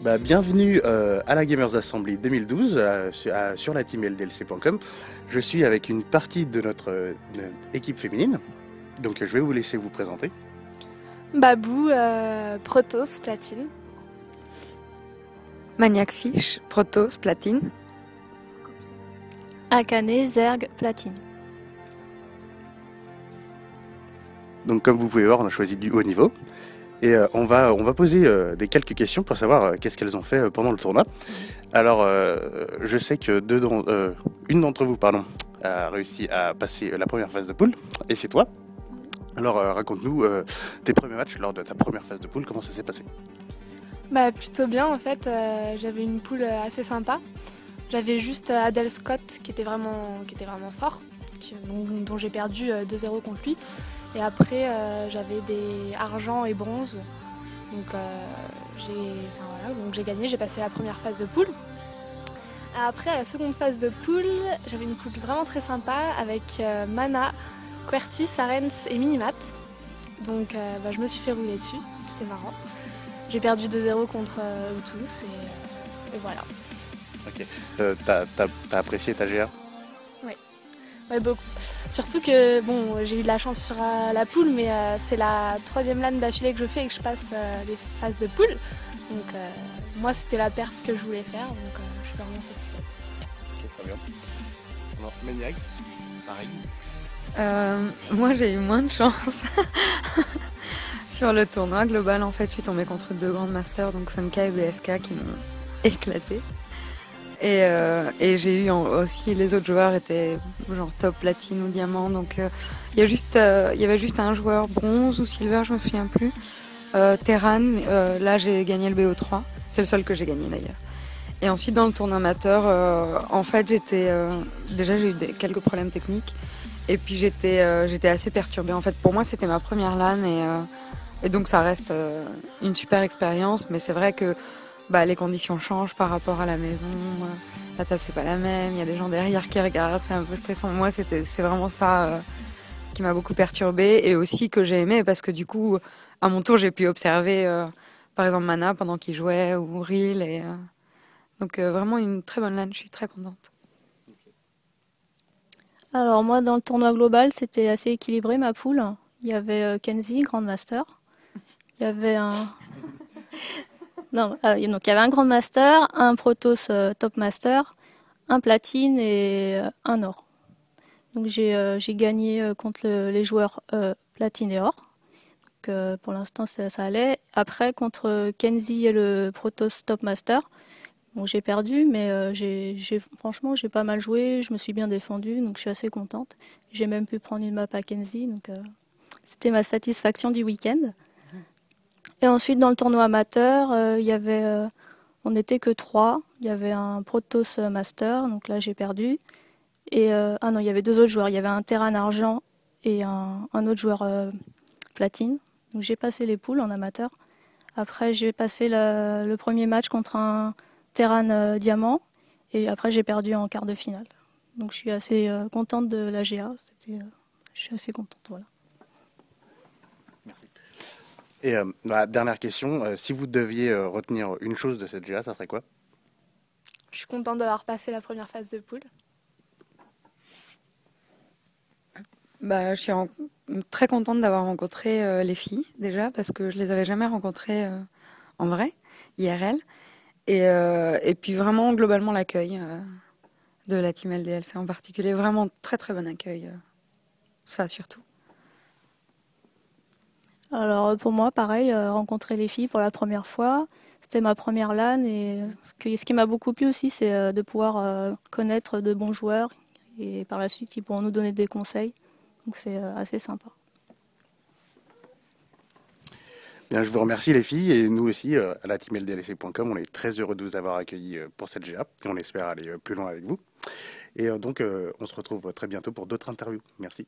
Bienvenue à la Gamers Assembly 2012 sur la team LDLC.com. Je suis avec une partie de notre équipe féminine, donc je vais vous laisser vous présenter. Babou, Protoss, Platine. Maniac Fish, Protoss, Platine. Akane, Zerg, Platine. Donc comme vous pouvez voir, on a choisi du haut niveau. Et on va poser quelques questions pour savoir qu'est-ce qu'elles ont fait pendant le tournoi. Alors, je sais que une d'entre vous a réussi à passer la première phase de poule, et c'est toi. Alors, raconte-nous tes premiers matchs lors de ta première phase de poule, comment ça s'est passé? Plutôt bien en fait, j'avais une poule assez sympa. J'avais juste Adel Scott qui était vraiment fort, dont j'ai perdu 2-0 contre lui. Et après, j'avais des argent et bronze. Donc, j'ai gagné, j'ai passé la première phase de poule. Après, la seconde phase de poule, j'avais une poule vraiment très sympa avec Mana, QWERTY, Sarens et Minimat. Donc, je me suis fait rouler dessus, c'était marrant. J'ai perdu 2-0 contre eux tous et voilà. Ok. T'as apprécié ta GA? Ouais, beaucoup. Surtout que j'ai eu de la chance sur la poule, mais c'est la troisième LAN d'affilée que je fais et que je passe les phases de poule. Donc moi c'était la perf que je voulais faire, donc je suis vraiment satisfaite. Ok, très bien. Alors, Maniac, pareil. Moi j'ai eu moins de chance sur le tournoi global. En fait, je suis tombée contre deux grands masters, donc Funka et BSK, qui m'ont éclaté. Et j'ai eu aussi, les autres joueurs étaient genre top platine ou diamant, donc il y avait juste un joueur bronze ou silver, je me souviens plus. Terran, là j'ai gagné le BO3, c'est le seul que j'ai gagné d'ailleurs. Et ensuite dans le tournoi amateur, en fait déjà j'ai eu quelques problèmes techniques, et puis j'étais assez perturbée. En fait pour moi c'était ma première LAN, et donc ça reste une super expérience, mais c'est vrai que les conditions changent par rapport à la maison. La table c'est pas la même, il y a des gens derrière qui regardent, c'est un peu stressant. Moi c'est vraiment ça qui m'a beaucoup perturbée, et aussi que j'ai aimé parce que du coup à mon tour j'ai pu observer par exemple Mana pendant qu'il jouait, ou Ril, et donc vraiment une très bonne LAN, je suis très contente. Alors moi dans le tournoi global c'était assez équilibré ma poule. Il y avait Kenzie, Grand Master. Il y avait un... donc il y avait un Grand Master, un Protoss Top Master, un Platine et un Or. Donc j'ai gagné contre les joueurs Platine et Or. Donc pour l'instant ça allait. Après contre Kenzie et le Protoss Top Master, j'ai perdu, mais franchement j'ai pas mal joué, je me suis bien défendue, donc je suis assez contente. J'ai même pu prendre une map à Kenzie, donc c'était ma satisfaction du week-end. Et ensuite, dans le tournoi amateur, on n'était que 3. Il y avait un Protoss Master, donc là j'ai perdu. Et non, il y avait deux autres joueurs. Il y avait un Terran Argent et un autre joueur Platine. Donc j'ai passé les poules en amateur. Après, j'ai passé le premier match contre un Terran Diamant. Et après, j'ai perdu en quart de finale. Donc je suis assez contente de la GA. Je suis assez contente, voilà. Et dernière question, si vous deviez retenir une chose de cette GA, ça serait quoi? Je suis contente d'avoir passé la première phase de poule. Je suis très contente d'avoir rencontré les filles déjà, parce que je les avais jamais rencontrées en vrai, IRL. Et puis vraiment globalement l'accueil de la team LDLC en particulier, vraiment très très bon accueil, ça surtout. Alors pour moi, pareil, rencontrer les filles pour la première fois, c'était ma première LAN, et ce qui m'a beaucoup plu aussi, c'est de pouvoir connaître de bons joueurs, et par la suite ils pourront nous donner des conseils, donc c'est assez sympa. Bien, je vous remercie les filles, et nous aussi à la team LDLC.com, on est très heureux de vous avoir accueillis pour cette GA, et on espère aller plus loin avec vous. Et donc on se retrouve très bientôt pour d'autres interviews. Merci.